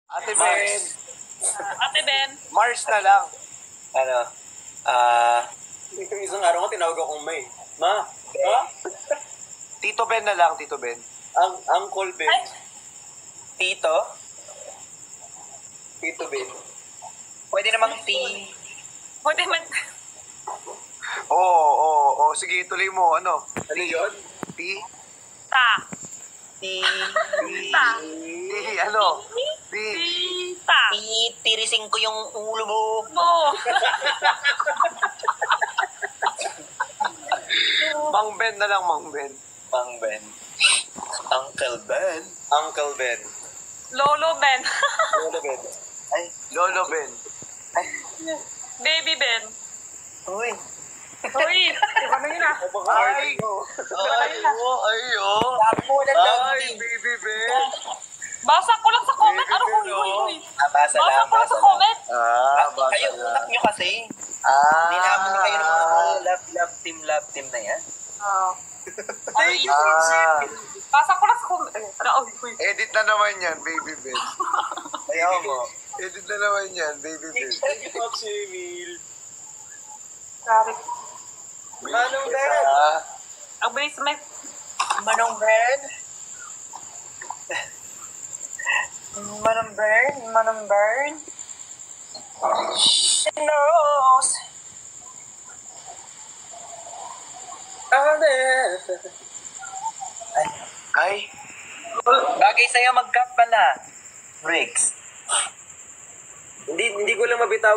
Ate Ben. Mars. Ate Ben. Mars na lang. Ano? Yung isang araw ko, tinawag akong May. Ma? Ha? Tito Ben na lang, Tito Ben. Uncle Ben. Ay. Tito? Tito Ben. Pwede namang T. Pwede man. Oo. Sige, tuloy mo. Ano? Ano yun? T? Ta. T. Ta. T, ano? T. Ta. Tirisin ko yung ulo mo. Mo. Mang Ben na lang, Mang Ben. Mang Ben. Uncle Ben. Uncle Ben. Lolo Ben. Lolo Ben. Ay. Lolo Ben. Ay. Baby Ben. Uy. Uy, iba na yun ah. Ay! Ayo! Sabi mo na Ay, baby Ben. Basa ko lang sa comment. Ano, Baby Ben, huy. Basa Basa lang. ko lang sa comment. Basa Kayo, lang. utak nyo kasi. Ah. Nilaman kayo ng mga love team na yan. Ay, basa ko lang sa comment. Ano, huy. Edit na naman yan, baby Ben. Ayaw mo. Edit na naman yan, baby Ben. Thank you, Pops Emil. Grabe. Manong Ben. Ang bilis may... Manong Ben. Manong Ben. Manong Ben. She knows. Ay, Bagay sa'yo mag-cut pala. Bricks. Hindi ko lang mabitaw.